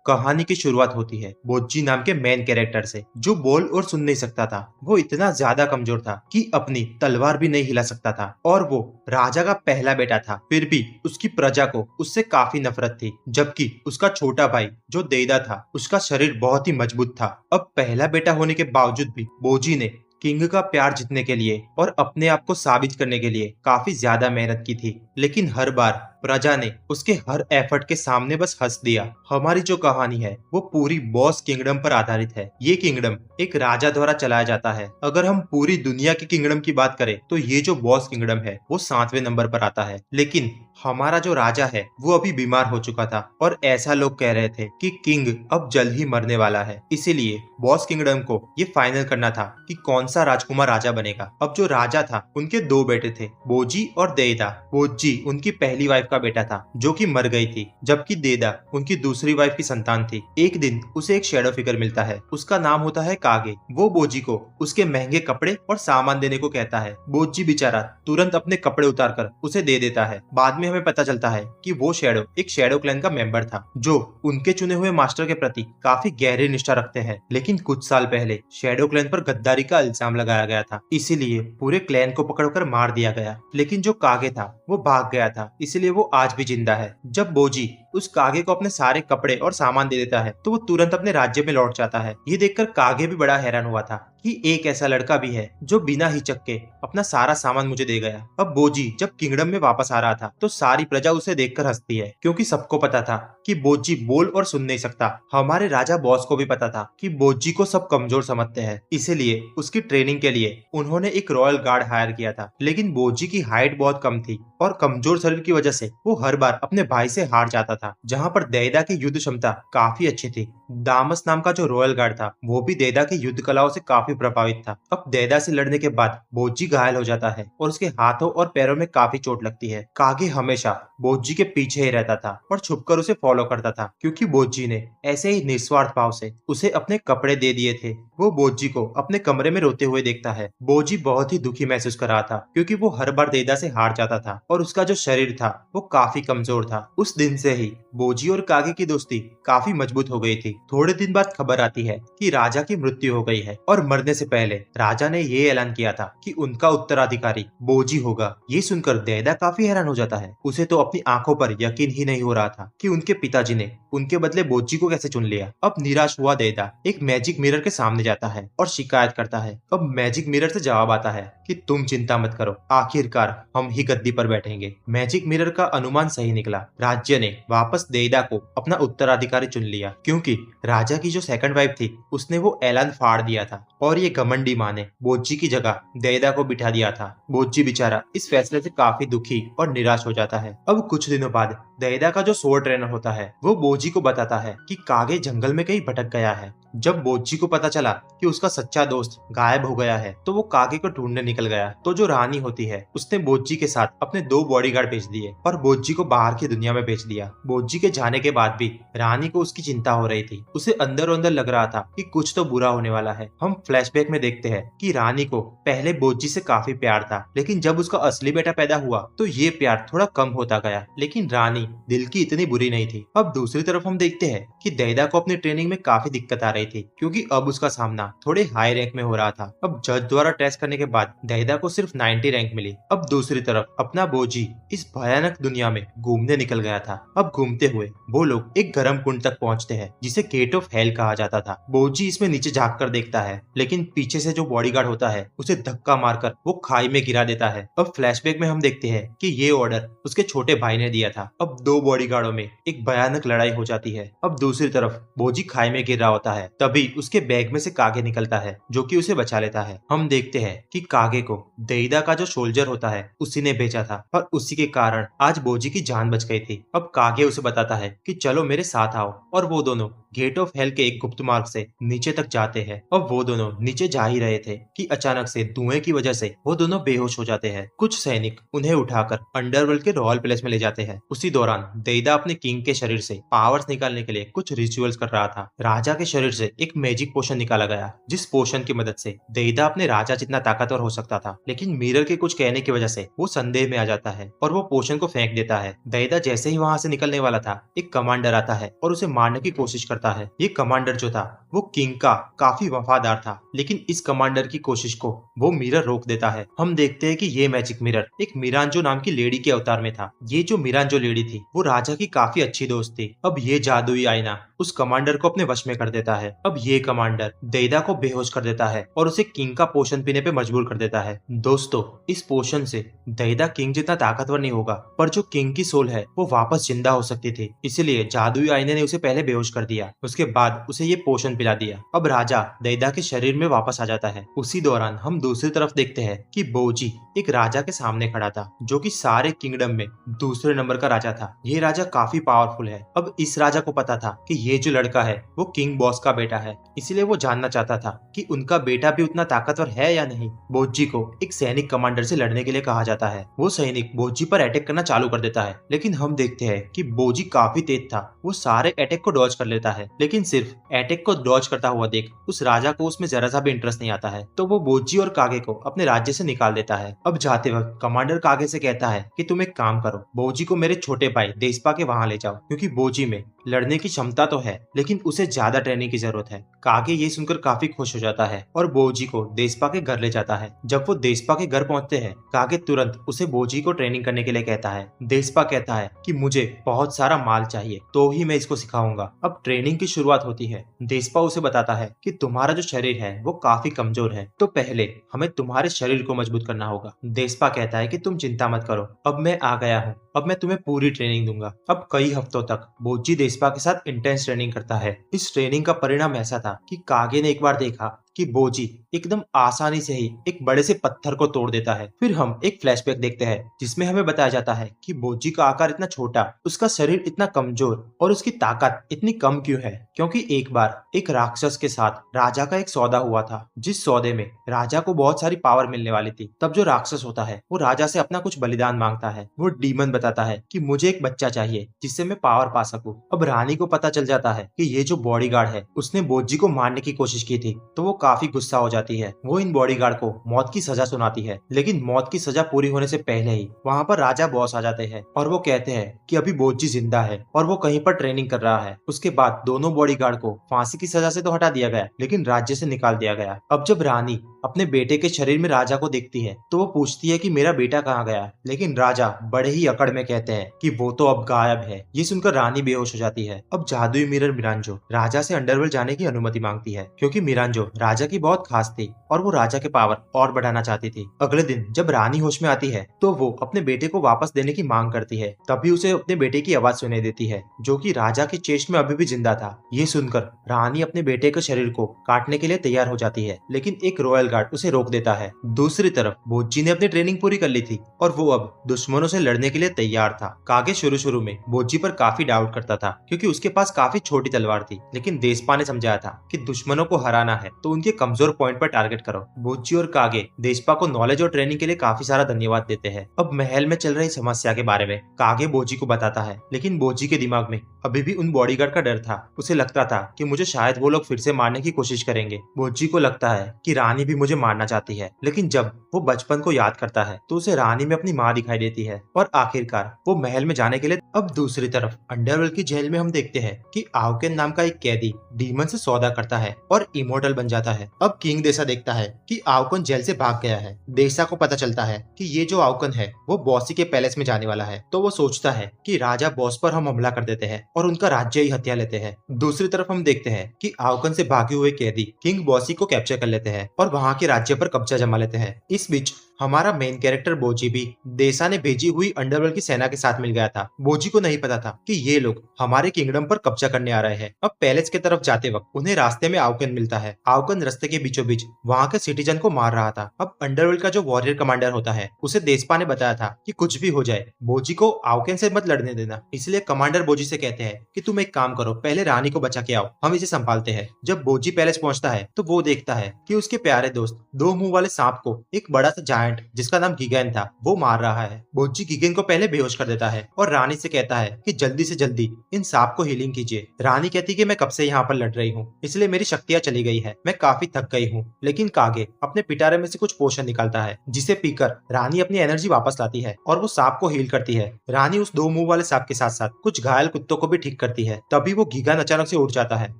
कहानी की शुरुआत होती है बोज्जी नाम के मेन कैरेक्टर से, जो बोल और सुन नहीं सकता था। वो इतना ज्यादा कमजोर था कि अपनी तलवार भी नहीं हिला सकता था और वो राजा का पहला बेटा था। फिर भी उसकी प्रजा को उससे काफी नफरत थी, जबकि उसका छोटा भाई जो देदा था उसका शरीर बहुत ही मजबूत था। अब पहला बेटा होने के बावजूद भी बोजी ने किंग का प्यार जीतने के लिए और अपने आप को साबित करने के लिए काफी ज्यादा मेहनत की थी, लेकिन हर बार प्रजा ने उसके हर एफर्ट के सामने बस हंस दिया। हमारी जो कहानी है वो पूरी बॉस किंगडम पर आधारित है। ये किंगडम एक राजा द्वारा चलाया जाता है। अगर हम पूरी दुनिया के किंगडम की बात करें तो ये जो बॉस किंगडम है वो 7वें नंबर पर आता है। लेकिन हमारा जो राजा है वो अभी बीमार हो चुका था और ऐसा लोग कह रहे थे कि किंग अब जल्द ही मरने वाला है। इसीलिए बॉस किंगडम को ये फाइनल करना था कि कौन सा राजकुमार राजा बनेगा। अब जो राजा था उनके दो बेटे थे, बोजी और देदा। बोजी उनकी पहली वाइफ का बेटा था जो कि मर गई थी, जबकि देदा उनकी दूसरी वाइफ की संतान थी। एक दिन उसे एक शैडो फिगर मिलता है, उसका नाम होता है कागे। वो बोजी को उसके महंगे कपड़े और सामान देने को कहता है। बोजी बेचारा तुरंत अपने कपड़े उतारकर उसे दे देता है। बाद में हमें पता चलता है कि वो शैडो एक शैडो क्लैन का मेंबर था जो उनके चुने हुए मास्टर के प्रति काफी गहरी निष्ठा रखते हैं। लेकिन कुछ साल पहले शैडो क्लैन पर गद्दारी का इल्जाम लगाया गया था, इसीलिए पूरे क्लैन को पकड़कर मार दिया गया। लेकिन जो कागे था वो भाग गया था, इसलिए वो आज भी जिंदा है। जब बोजी उस कागे को अपने सारे कपड़े और सामान दे देता है तो वो तुरंत अपने राज्य में लौट जाता है। ये देखकर कागे भी बड़ा हैरान हुआ था कि एक ऐसा लड़का भी है जो बिना हिचक के अपना सारा सामान मुझे दे गया। अब बोजी जब किंगडम में वापस आ रहा था तो सारी प्रजा उसे देखकर हंसती है, क्योंकि सबको पता था कि बोजी बोल और सुन नहीं सकता। हमारे राजा बॉस को भी पता था कि बोजी को सब कमजोर समझते हैं, इसीलिए उसकी ट्रेनिंग के लिए उन्होंने एक रॉयल गार्ड हायर किया था। लेकिन बोजी की हाइट बहुत कम थी और कमजोर शरीर की वजह से वो हर बार अपने भाई से हार जाता था। जहाँ पर देदा की युद्ध क्षमता काफी अच्छी थी, दामस नाम का जो रॉयल गार्ड था वो भी देदा की युद्ध कलाओं से काफी प्रभावित था। अब देदा से लड़ने के बाद बोजी घायल हो जाता है और उसके हाथों और पैरों में काफी चोट लगती है। कागे हमेशा बोजी के पीछे ही रहता था और छुपकर उसे फॉलो करता था, क्योंकि बोजी ने ऐसे ही निस्वार्थ भाव से उसे अपने कपड़े दे दिए थे। वो बोजी को अपने कमरे में रोते हुए देखता है। बोजी बहुत ही दुखी महसूस कर रहा था, क्योंकि वो हर बार देदा से हार जाता था और उसका जो शरीर था वो काफी कमजोर था। उस दिन से ही बोजी और कागे की दोस्ती काफी मजबूत हो गई थी। थोड़े दिन बाद खबर आती है कि राजा की मृत्यु हो गई है और मरने से पहले राजा ने ये ऐलान किया था कि उनका उत्तराधिकारी बोजी होगा। ये सुनकर देदा काफी हैरान हो जाता है। उसे तो अपनी आंखों पर यकीन ही नहीं हो रहा था कि उनके पिताजी ने उनके बदले बोजी को कैसे चुन लिया। अब निराश हुआ देदा एक मैजिक मिरर के सामने जाता है और शिकायत करता है। अब मैजिक मिरर से जवाब आता है कि तुम चिंता मत करो, आखिरकार हम ही गद्दी पर बैठेंगे। मैजिक मिरर का अनुमान सही निकला। राज्य ने वापस देदा को अपना उत्तराधिकारी चुन लिया, क्योंकि राजा की जो सेकंड वाइफ थी उसने वो ऐलान फाड़ दिया था और ये घमंडी माँ ने बोजी की जगह देदा को बिठा दिया था। बोजी बेचारा इस फैसले से काफी दुखी और निराश हो जाता है। अब कुछ दिनों बाद देदा का जो स्वॉर्ड ट्रेनर होता है वो बोजी को बताता है कि कागे जंगल में कहीं भटक गया है। जब बोजी को पता चला कि उसका सच्चा दोस्त गायब हो गया है तो वो कागे को ढूंढने निकल गया। तो जो रानी होती है उसने बोजी के साथ अपने 2 बॉडीगार्ड भेज दिए और बोजी को बाहर की दुनिया में भेज दिया। बोजी के जाने के बाद भी रानी को उसकी चिंता हो रही थी। उसे अंदर अंदर लग रहा था कि कुछ तो बुरा होने वाला है। हम फ्लैशबैक में देखते हैं कि रानी को पहले बोजी से काफी प्यार था, लेकिन जब उसका असली बेटा पैदा हुआ तो ये प्यार थोड़ा कम होता गया। लेकिन रानी दिल की इतनी बुरी नहीं थी। अब दूसरी तरफ हम देखते हैं कि देदा को अपनी ट्रेनिंग में काफी दिक्कत आ रही थी, क्योंकि अब उसका सामना थोड़े हाई रैंक में हो रहा था। अब जज द्वारा टेस्ट करने के बाद देदा को सिर्फ 90 रैंक मिली। अब दूसरी तरफ अपना बोजी इस भयानक दुनिया में घूमने निकल गया था। अब घूमते हुए वो लोग एक गर्म कुंड तक पहुंचते हैं जिसे गेट ऑफ हेल कहा जाता था। बोजी इसमें नीचे झांक कर देखता है, लेकिन पीछे से जो बॉडीगार्ड होता है उसे धक्का मारकर वो खाई में गिरा देता है। अब फ्लैशबैक में हम देखते हैं कि ये ऑर्डर उसके छोटे भाई ने दिया था। अब 2 बॉडीगार्डों में एक भयानक लड़ाई हो जाती है। अब दूसरी तरफ बोजी खाई में गिर रहा होता है, तभी उसके बैग में से कागे निकलता है जो कि उसे बचा लेता है। हम देखते हैं कि कागे को देदा का जो सोल्जर होता है उसी ने भेजा था और उसी के कारण आज बोजी की जान बच गई थी। अब कागे उसे बताता है कि चलो मेरे साथ आओ, और वो दोनों गेट ऑफ हेल के एक गुप्त मार्ग से नीचे तक जाते हैं। अब वो दोनों नीचे जा ही रहे थे कि अचानक से धुएं की वजह से वो दोनों बेहोश हो जाते हैं। कुछ सैनिक उन्हें उठाकर अंडरवर्ल्ड के रॉयल पैलेस में ले जाते हैं। उसी दौरान देदा अपने किंग के शरीर से पावर्स निकालने के लिए कुछ रिचुअल्स कर रहा था। राजा के शरीर से एक मैजिक पोशन निकाला गया, जिस पोशन की मदद से देदा अपने राजा जितना ताकतवर हो सकता था। लेकिन मिरर के कुछ कहने की वजह से वो संदेह में आ जाता है और वो पोशन को फेंक देता है। देदा जैसे ही वहां से निकलने वाला था, एक कमांडर आता है और उसे मारने की कोशिश करता करता है। ये कमांडर जो था वो किंग का काफी वफादार था, लेकिन इस कमांडर की कोशिश को वो मिरर रोक देता है। हम देखते हैं कि ये मैजिक मिरर एक मिरांजो नाम की लेडी के अवतार में था। ये जो मिरांजो लेडी थी वो राजा की काफी अच्छी दोस्त थी। अब ये जादुई आईना उस कमांडर को अपने वश में कर देता है। अब ये कमांडर दैदा को बेहोश कर देता है और उसे किंग का पोषण पीने पे मजबूर कर देता है। दोस्तों, इस पोषण से दैदा किंग जितना ताकतवर नहीं होगा, पर जो किंग की सोल है वो वापस जिंदा हो सकती थी। इसलिए जादुई आईने ने उसे पहले बेहोश कर दिया, उसके बाद उसे ये पोषण पिला दिया। अब राजा दैदा के शरीर में वापस आ जाता है। उसी दौरान हम दूसरी तरफ देखते हैं कि बोजी एक राजा के सामने खड़ा था, जो कि सारे किंगडम में दूसरे नंबर का राजा था। ये राजा काफी पावरफुल है। अब इस राजा को पता था कि ये जो लड़का है वो किंग बॉस का बेटा है, इसलिए वो जानना चाहता था कि उनका बेटा भी उतना ताकतवर है या नहीं। बोजी को एक सैनिक कमांडर से लड़ने के लिए कहा जाता है। वो सैनिक बोजी पर अटैक करना चालू कर देता है, लेकिन हम देखते हैं कि बोजी काफी तेज था। वो सारे अटैक को डॉज कर लेता है, लेकिन सिर्फ अटैक को डॉज करता हुआ देख उस राजा को उसमें जरा सा भी इंटरेस्ट नहीं आता है, तो वो बोजी और कागे को अपने राज्य से निकाल देता है। अब जाते वक्त कमांडर कागे से कहता है कि तुम एक काम करो, बोजी को मेरे छोटे भाई देशपा के वहां ले जाओ, क्योंकि बोजी में लड़ने की क्षमता तो है लेकिन उसे ज्यादा ट्रेनिंग की जरूरत है। कागे ये सुनकर काफी खुश हो जाता है और बोजी को देशपा के घर ले जाता है। जब वो देशपा के घर पहुंचते हैं, कागे तुरंत उसे बोजी को ट्रेनिंग करने के लिए कहता है। देशपा कहता है कि मुझे बहुत सारा माल चाहिए तो ही मैं इसको सिखाऊंगा। अब ट्रेनिंग की शुरुआत होती है। देशपा उसे बताता है कि तुम्हारा जो शरीर है वो काफी कमजोर है, तो पहले हमें तुम्हारे शरीर को मजबूत करना होगा। देशपा कहता है कि तुम चिंता मत करो, अब मैं आ गया हूँ, अब मैं तुम्हें पूरी ट्रेनिंग दूंगा। अब कई हफ्तों तक बोजी देशपा के साथ इंटेंस ट्रेनिंग करता है। इस ट्रेनिंग का परिणाम ऐसा था कि कागे ने एक बार देखा कि बोजी एकदम आसानी से ही एक बड़े से पत्थर को तोड़ देता है। फिर हम एक फ्लैशबैक देखते हैं जिसमें हमें बताया जाता है कि बोजी का आकार इतना छोटा, उसका शरीर इतना कमजोर और उसकी ताकत इतनी कम क्यों है, क्योंकि एक बार एक राक्षस के साथ राजा का एक सौदा हुआ था, जिस सौदे में राजा को बहुत सारी पावर मिलने वाली थी। तब जो राक्षस होता है वो राजा से अपना कुछ बलिदान मांगता है। वो डीमन बताता है कि मुझे एक बच्चा चाहिए जिससे मैं पावर पा सकूं। अब रानी को पता चल जाता है कि ये जो बॉडीगार्ड है उसने बोजी को मारने की कोशिश की थी, तो वो काफी गुस्सा हो जाती है। वो इन बॉडीगार्ड को मौत की सजा सुनाती है, लेकिन मौत की सजा पूरी होने से पहले ही वहाँ पर राजा बॉस आ जाते हैं और वो कहते हैं कि अभी बोजी जिंदा है और वो कहीं पर ट्रेनिंग कर रहा है। उसके बाद दोनों बॉडीगार्ड को फांसी की सजा से तो हटा दिया गया, लेकिन राज्य से निकाल दिया गया। अब जब रानी अपने बेटे के शरीर में राजा को देखती है तो वो पूछती है कि मेरा बेटा कहाँ गया, लेकिन राजा बड़े ही अकड़ में कहते हैं कि वो तो अब गायब है। ये सुनकर रानी बेहोश हो जाती है। अब जादुई मिरर मिरांजो राजा से अंडरवर्ल्ड जाने की अनुमति मांगती है, क्योंकि मिरांजो राजा की बहुत खास थी और वो राजा के पावर और बढ़ाना चाहती थी। अगले दिन जब रानी होश में आती है तो वो अपने बेटे को वापस देने की मांग करती है। तभी उसे अपने बेटे की आवाज सुनाई देती है, जो कि राजा के चेस्ट में अभी भी जिंदा था। ये सुनकर रानी अपने बेटे के शरीर को काटने के लिए तैयार हो जाती है, लेकिन एक रॉयल गार्ड उसे रोक देता है। दूसरी तरफ बोजी ने अपनी ट्रेनिंग पूरी कर ली थी और वो अब दुश्मनों से लड़ने के लिए तैयार था। कागे शुरू में बोजी पर काफी डाउट करता था, क्योंकि उसके पास काफी छोटी तलवार थी, लेकिन देशपा ने समझाया था कि दुश्मनों को हराना है तो उनके कमजोर पॉइंट पर टारगेट करो। बोजी और कागे देशपा को नॉलेज और ट्रेनिंग के लिए काफी सारा धन्यवाद देते हैं। अब महल में चल रही समस्या के बारे में कागे बोजी को बताता है, लेकिन बोजी के दिमाग में अभी भी उन बॉडीगार्ड का डर था। उसे लगता था कि मुझे शायद वो लोग फिर से मारने की कोशिश करेंगे। बोजी को लगता है कि रानी भी मुझे मारना चाहती है, लेकिन जब वो बचपन को याद करता है तो उसे रानी में अपनी माँ दिखाई देती है और आखिरकार वो महल में जाने के लिए। अब दूसरी तरफ अंडरवर्ल्ड की जेल में हम देखते हैं कि आओकेन नाम का एक कैदी डीमन से सौदा करता है और इमोर्टल बन जाता है। अब किंग देशा देखता है कि आओकन जेल से भाग गया है। देशा को पता चलता है कि ये जो आओकन है वो बॉसी के पैलेस में जाने वाला है, तो वो सोचता है कि राजा बॉस पर हम हमला कर देते हैं और उनका राज्य ही हत्या लेते हैं। दूसरी तरफ हम देखते हैं कि आओकन से भागे हुए कैदी किंग बॉसी को कैप्चर कर लेते हैं और वहाँ के राज्य पर कब्जा जमा लेते हैं। इस बीच हमारा मेन कैरेक्टर बोजी भी देशा ने भेजी हुई अंडरवर्ल्ड की सेना के साथ मिल गया था। बोजी को नहीं पता था कि ये लोग हमारे किंगडम पर कब्जा करने आ रहे हैं। अब पैलेस के तरफ जाते वक्त उन्हें रास्ते में आओकन मिलता है। आओकन रास्ते के बीचों बीच वहाँ के सिटीजन को मार रहा था। अब अंडरवर्ल्ड का जो वॉरियर कमांडर होता है उसे देशपा ने बताया था कि कुछ भी हो जाए बोजी को आओकन से मत लड़ने देना, इसलिए कमांडर बोजी से कहते हैं कि तुम एक काम करो, पहले रानी को बचा के आओ, हम इसे संभालते हैं। जब बोजी पैलेस पहुंचता है तो वो देखता है कि उसके प्यारे दोस्त दो मुंह वाले सांप को एक बड़ा सा जायंट जिसका नाम गीगैन था वो मार रहा है। बोजी गीगैन को पहले बेहोश कर देता है और रानी से कहता है कि जल्दी से जल्दी इन सांप को हीलिंग कीजिए। रानी कहती कि मैं कब से यहाँ पर लड़ रही हूँ, इसलिए मेरी शक्तियाँ चली गई है, मैं काफी थक गई हूँ। लेकिन कागे अपने पिटारे में से कुछ पोषण निकालता है जिसे पीकर रानी अपनी एनर्जी वापस लाती है और वो सांप को हील करती है। रानी उस 2 मुंह वाले सांप के साथ साथ कुछ घायल कुत्तों को भी ठीक करती है। तभी वो गीगान अचानक से उठ जाता है।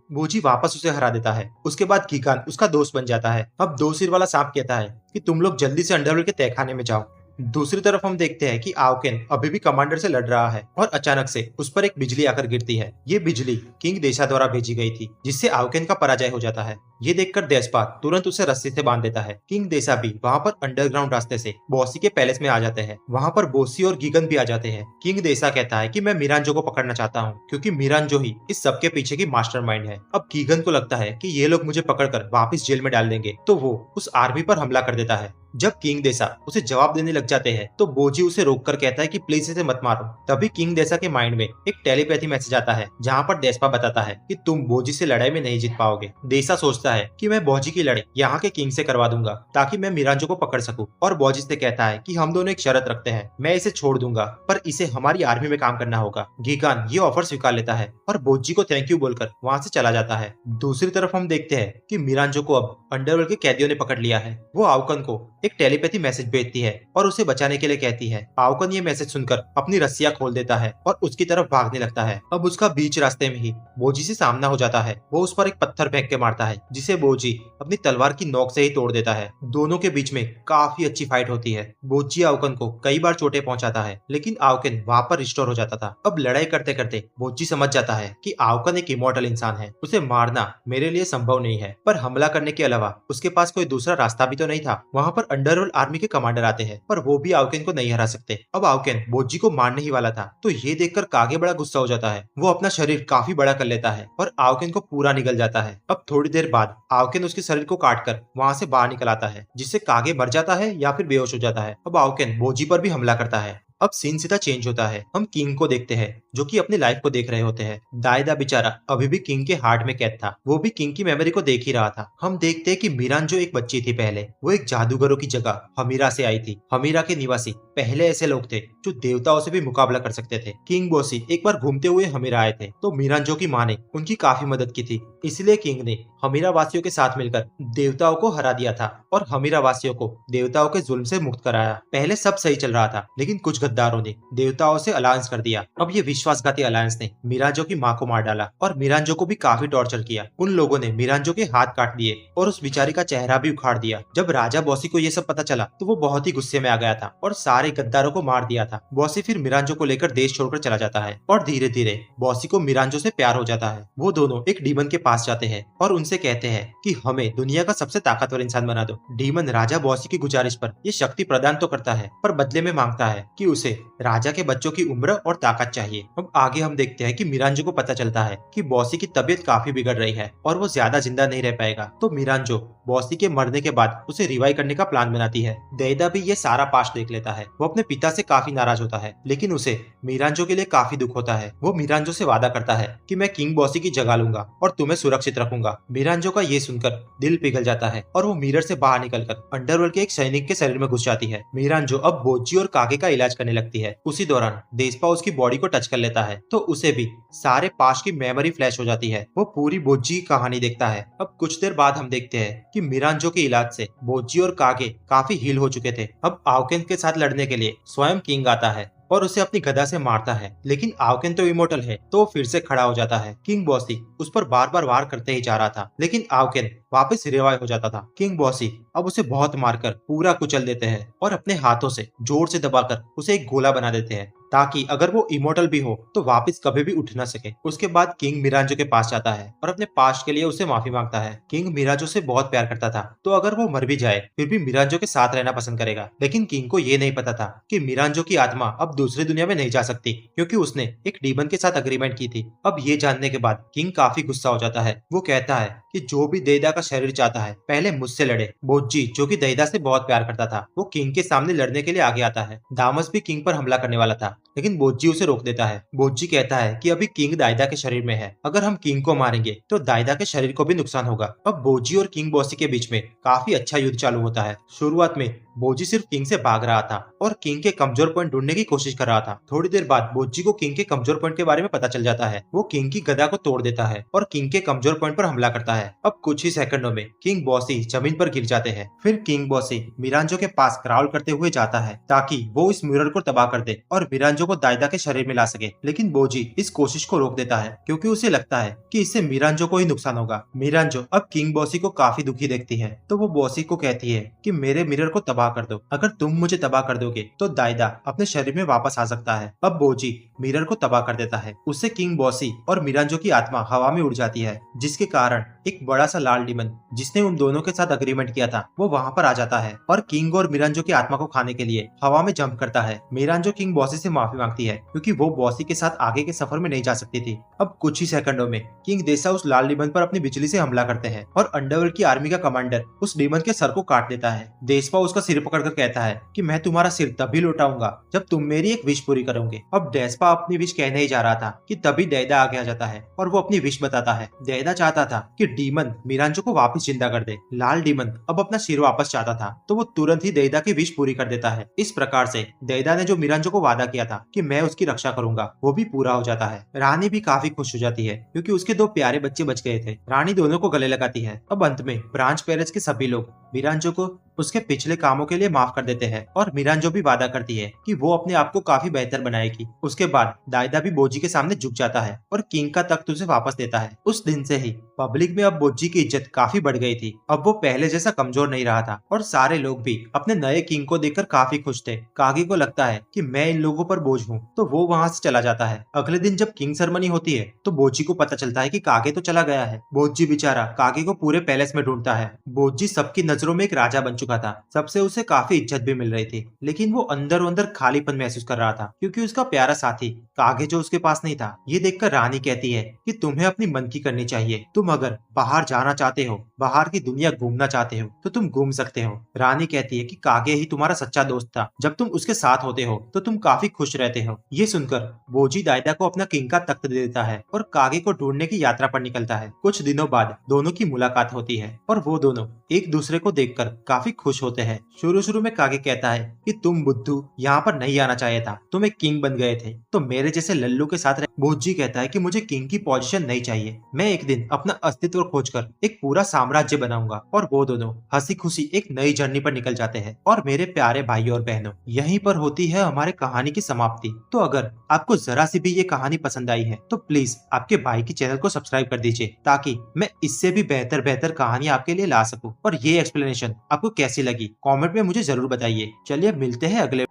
बोजी वापस उसे हरा देता है। उसके बाद गीगान उसका दोस्त बन जाता है। अब 2 सिर वाला सांप कहता है कि तुम लोग जल्दी से अंडरवर्ल्ड के तहखाने में जाओ। दूसरी तरफ हम देखते हैं कि आओकेन अभी भी कमांडर से लड़ रहा है और अचानक से उस पर एक बिजली आकर गिरती है। ये बिजली किंग देशा द्वारा भेजी गई थी जिससे आओकेन का पराजय हो जाता है। ये देखकर देशपा तुरंत उसे रस्सी से बांध देता है। किंग देशा भी वहाँ पर अंडरग्राउंड रास्ते से बॉसी के पैलेस में आ जाते हैं। वहाँ पर बोसी और गीगन भी आ जाते हैं। किंग देशा कहता है कि मैं मिरांजो को पकड़ना चाहता हूँ क्योंकि मिरांजो ही इस सबके पीछे की मास्टरमाइंड है। अब गीगन को लगता है कि ये लोग मुझे पकड़कर वापस जेल में डाल देंगे, तो वो उस आर्मी पर हमला कर देता है। जब किंग देशा उसे जवाब देने लग जाते हैं तो बोजी उसे रोककर कहता है कि प्लीज इसे मत मारो। तभी किंग देशा के माइंड में एक टेलीपैथी मैसेज आता है जहाँ पर देशपा बताता है कि तुम बोजी से लड़ाई में नहीं जीत पाओगे। देशा सोचता है कि मैं बोजी की लड़ाई यहाँ के किंग से करवा दूंगा ताकि मैं मिरांजो को पकड़ सकूं, और बोजी से कहता है कि हम दोनों एक शर्त रखते हैं, मैं इसे छोड़ दूंगा पर इसे हमारी आर्मी में काम करना होगा। गीगान ये ऑफर स्वीकार लेता है और बोजी को थैंक यू बोलकर वहाँ से चला जाता है। दूसरी तरफ हम देखते हैं कि मिरांजो को अब अंडरवर्ल्ड के कैदियों ने पकड़ लिया है। वो आओकन को एक टेलीपैथी मैसेज भेजती है और उसे बचाने के लिए कहती है। आओकन ये मैसेज सुनकर अपनी रस्सियां खोल देता है और उसकी तरफ भागने लगता है। अब उसका बीच रास्ते में ही बोजी से सामना हो जाता है। वो उस पर एक पत्थर फेंक के मारता है जिसे बोजी अपनी तलवार की नोक से ही तोड़ देता है। दोनों के बीच में काफी अच्छी फाइट होती है। बोजी आओकन को कई बार चोटें पहुंचाता है लेकिन आओकन वहां पर रिस्टोर हो जाता था। अब लड़ाई करते करते बोजी समझ जाता है कि आओकन एक इमॉर्टल इंसान है, उसे मारना मेरे लिए संभव नहीं है, पर हमला करने के अलावा उसके पास कोई दूसरा रास्ता भी तो नहीं था। वहाँ पर अंडरवर्ल्ड आर्मी के कमांडर आते हैं पर वो भी आओकेन को नहीं हरा सकते। अब आओकेन बोजी को मारने ही वाला था तो ये देखकर कागे बड़ा गुस्सा हो जाता है। वो अपना शरीर काफी बड़ा कर लेता है और आओकेन को पूरा निगल जाता है। अब थोड़ी देर बाद आओकेन उसके शरीर को काटकर वहाँ से बाहर निकल आता है जिससे कागे मर जाता है या फिर बेहोश हो जाता है। अब आओकेन बोजी पर भी हमला करता है। अब सीन सीधा चेंज होता है। हम किंग को देखते हैं जो कि अपनी लाइफ को देख रहे होते हैं। दायदा बेचारा अभी भी किंग के हार्ट में कैद था, वो भी किंग की मेमोरी को देख ही रहा था। हम देखते हैं कि मिरांजो एक बच्ची थी पहले, वो एक जादूगरों की जगह हमीरा से आई थी। हमीरा के निवासी पहले ऐसे लोग थे जो देवताओं से भी मुकाबला कर सकते थे। किंग बोसी एक बार घूमते हुए हमीरा आए थे तो मिरांजो की माँ ने उनकी काफी मदद की थी, इसलिए किंग ने हमीरा वासियों के साथ मिलकर देवताओं को हरा दिया था और हमीरा वासियों को देवताओं के जुल्म से मुक्त कराया। पहले सब सही चल रहा था लेकिन कुछ गद्दारों ने देवताओं से अलायंस कर दिया। अब ये विश्वासघाती अलायंस ने मिरांजो की माँ को मार डाला और मिरांजो को भी काफी टॉर्चर किया। उन लोगों ने मिरांजो के हाथ काट दिए और उस बिचारी का चेहरा भी उखाड़ दिया। जब राजा बॉसी को ये सब पता चला तो वो बहुत ही गुस्से में आ गया था और सारे गद्दारों को मार दिया था। बॉसी फिर मिरांजो को लेकर देश छोड़कर चला जाता है और धीरे धीरे बॉसी को मिरांजो से प्यार हो जाता है। वो दोनों एक डीमन के पास जाते हैं और उनसे कहते हैं कि हमें दुनिया का सबसे ताकतवर इंसान बना दो। डीमन राजा बॉसी की गुजारिश पर ये शक्ति प्रदान तो करता है पर बदले में मांगता है कि उसे राजा के बच्चों की उम्र और ताकत चाहिए। अब आगे हम देखते हैं कि मिरांजो को पता चलता है कि बॉसी की तबीयत काफी बिगड़ रही है और वो ज्यादा जिंदा नहीं रह पाएगा, तो मिरांजो बॉसी के मरने के बाद उसे रिवाइव करने का प्लान बनाती है। दैदा भी ये सारा पास्ट देख लेता है। वो अपने पिता से काफी नाराज होता है लेकिन उसे मिरांजो के लिए काफी दुख होता है। वो मिरांजो से वादा करता है कि मैं किंग बॉसी की जगह लूंगा और तुम्हें सुरक्षित रखूंगा। मिरांजो का ये सुनकर दिल पिघल जाता है और वो मिरर से बाहर निकलकर अंडरवर्ल्ड के एक सैनिक के शरीर में घुस जाती है। मिरांजो अब बोजी और कागे का इलाज करने लगती है। उसी दौरान देशपा उसकी बॉडी को टच कर लेता है तो उसे भी सारे पास्ट की मेमोरी फ्लैश हो जाती है। वो पूरी बोजी की कहानी देखता है। अब कुछ देर बाद हम देखते हैं कि मिरांजो के इलाज से बोजी और कागे काफी हील हो चुके थे। अब आओकेन के साथ लड़ने के लिए स्वयं किंग आता है और उसे अपनी गदा से मारता है, लेकिन आओकेन तो इमोर्टल है तो फिर से खड़ा हो जाता है। किंग बॉसी उस पर बार बार वार करते ही जा रहा था लेकिन आओकेन वापस रिवाइव हो जाता था। किंग बॉसी अब उसे बहुत मारकर पूरा कुचल देते हैं और अपने हाथों से जोर से दबाकर उसे एक गोला बना देते हैं ताकि अगर वो इमोर्टल भी हो तो वापस कभी भी उठ ना सके। उसके बाद किंग मिरांजो के पास जाता है और अपने पास्ट के लिए उसे माफी मांगता है। किंग मिरांजो से बहुत प्यार करता था तो अगर वो मर भी जाए फिर भी मिरांजो के साथ रहना पसंद करेगा, लेकिन किंग को ये नहीं पता था कि मिरांजो की आत्मा अब दूसरी दुनिया में नहीं जा सकती क्योंकि उसने एक डीमन के साथ अग्रीमेंट की थी। अब ये जानने के बाद किंग काफी गुस्सा हो जाता है। वो कहता है कि जो भी दैदा का शरीर चाहता है पहले मुझसे लड़े। बोजी जो कि दैदा से बहुत प्यार करता था वो किंग के सामने लड़ने के लिए आगे आता है। दामस भी किंग पर हमला करने वाला था लेकिन बोजी उसे रोक देता है। बोजी कहता है कि अभी किंग दाइदा के शरीर में है, अगर हम किंग को मारेंगे तो दाइदा के शरीर को भी नुकसान होगा। अब बोजी और किंग बॉसी के बीच में काफी अच्छा युद्ध चालू होता है। शुरुआत में बोजी सिर्फ किंग से भाग रहा था और किंग के कमजोर पॉइंट ढूंढने की कोशिश कर रहा था। थोड़ी देर बाद बोजी को किंग के कमजोर पॉइंट के बारे में पता चल जाता है। वो किंग की गदा को तोड़ देता है और किंग के कमजोर पॉइंट पर हमला करता है। अब कुछ ही सेकंडों में किंग बॉसी जमीन पर गिर जाते हैं। फिर किंग बॉसी मिरांजो के पास क्राउल करते हुए जाता है ताकि वो इस मिरर को तबाह कर दे और मिरांजो को दाइदा के शरीर में ला सके। लेकिन बोजी इस कोशिश को रोक देता है क्योंकि उसे लगता है कि इससे मिरांजो को ही नुकसान होगा। मिरांजो अब किंग बॉसी को काफी दुखी देखती है तो वो बॉसी को कहती है कि मेरे मिरर को तबाह कर दो, अगर तुम मुझे तबाह कर दोगे तो दाइदा अपने शरीर में वापस आ सकता है। अब बोजी मिरर को तबाह कर देता है। उससे किंग बॉसी और मिरांजो की आत्मा हवा में उड़ जाती है, जिसके कारण एक बड़ा सा लाल डीमन जिसने उन दोनों के साथ अग्रीमेंट किया था वो वहाँ पर आ जाता है और किंग और मिरांजो की आत्मा को खाने के लिए हवा में जंप करता है। मिरांजो किंग बॉसी से माफी मांगती है क्योंकि वो बॉसी के साथ आगे के सफर में नहीं जा सकती थी। अब कुछ ही सेकंडों में किंग देसा उस लाल डीमन पर अपनी बिजली से हमला करते हैं और अंडरवर्ल्ड की आर्मी का कमांडर उस डीमन के सर को काट देता है। देशपा उसका सिर पकड़कर कहता है कि मैं तुम्हारा सिर तभी लौटाऊंगा जब तुम मेरी एक विश पूरी करोगे। अब डेस्पा अपनी विश कहने ही जा रहा था कि तभी दैदा आगे आ जाता है और वो अपनी विश बताता है। दैदा चाहता था कि डीमन मिरांजो को वापस जिंदा कर दे। लाल डीमन अब अपना सिर वापस चाहता था तो वो तुरंत ही दैदा की विश पूरी कर देता है। इस प्रकार से दैदा ने जो मिरांजो को वादा किया था कि मैं उसकी रक्षा करूंगा वो भी पूरा हो जाता है। रानी भी काफी खुश हो जाती है क्योंकि उसके दो प्यारे बच्चे बच गए थे। रानी दोनों को गले लगाती है। अब अंत में ब्रांच पेरेंट्स के सभी लोग मिरांजो को उसके पिछले कामों के लिए माफ कर देते हैं और मिरांजो भी वादा करती है कि वो अपने आप को काफी बेहतर बनाएगी। उसके बाद दाइदा भी बोजी के सामने झुक जाता है और किंग का तख्त उसे वापस देता है। उस दिन से ही पब्लिक में अब बोजी की इज्जत काफी बढ़ गई थी। अब वो पहले जैसा कमजोर नहीं रहा था और सारे लोग भी अपने नए किंग को देखकर काफी खुश थे। कागी को लगता है कि मैं इन लोगों पर बोझ हूँ तो वो वहाँ से चला जाता है। अगले दिन जब किंग सेरेमनी होती है तो बोजी को पता चलता है कि कागे तो चला गया है। बोजी बेचारा कागे को पूरे पैलेस में ढूंढता है। बोजी सबकी नजरों में एक राजा बन चुका था, सबसे उसे काफी इज्जत भी मिल रही थी, लेकिन वो अंदर अंदर खालीपन महसूस कर रहा था क्योंकि उसका प्यारा साथी कागे जो उसके पास नहीं था। ये देखकर रानी कहती है कि तुम्हें अपनी मन की करनी चाहिए। तुम अगर बाहर जाना चाहते हो, बाहर की दुनिया घूमना चाहते हो तो तुम घूम सकते हो। रानी कहती है कि कागे ही तुम्हारा सच्चा दोस्त था, जब तुम उसके साथ होते हो तो तुम काफी खुश रहते हो। ये सुनकर बोजी दाइदा को अपना किंग का तख्त दे देता है और कागे को ढूंढने की यात्रा पर निकलता है। कुछ दिनों बाद दोनों की मुलाकात होती है और वो दोनों एक दूसरे को देखकर काफी खुश होते हैं। शुरू शुरू में कागे कहता है कि तुम बुद्धू यहाँ पर नहीं आना चाहिए था, तुम एक किंग बन गए थे तो मेरे जैसे लल्लू के साथ रह। बोजी कहता है कि मुझे किंग की पोजीशन नहीं चाहिए, मैं एक दिन अपना अस्तित्व खोजकर एक पूरा साम्राज्य बनाऊंगा। और वो दोनों हंसी खुशी एक नई जर्नी पर निकल जाते हैं। और मेरे प्यारे भाइयों और बहनों, यहीं पर होती है हमारे कहानी की समाप्ति। तो अगर आपको जरा सी भी ये कहानी पसंद आई है तो प्लीज आपके भाई की चैनल को सब्सक्राइब कर दीजिए ताकि मैं इससे भी बेहतर बेहतर कहानी आपके लिए ला सकूं। और ये एक्सप्लेनेशन आपको कैसी लगी कमेंट में मुझे जरूर बताइए। चलिए मिलते हैं अगले।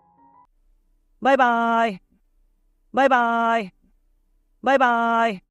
Bye bye bye bye bye bye.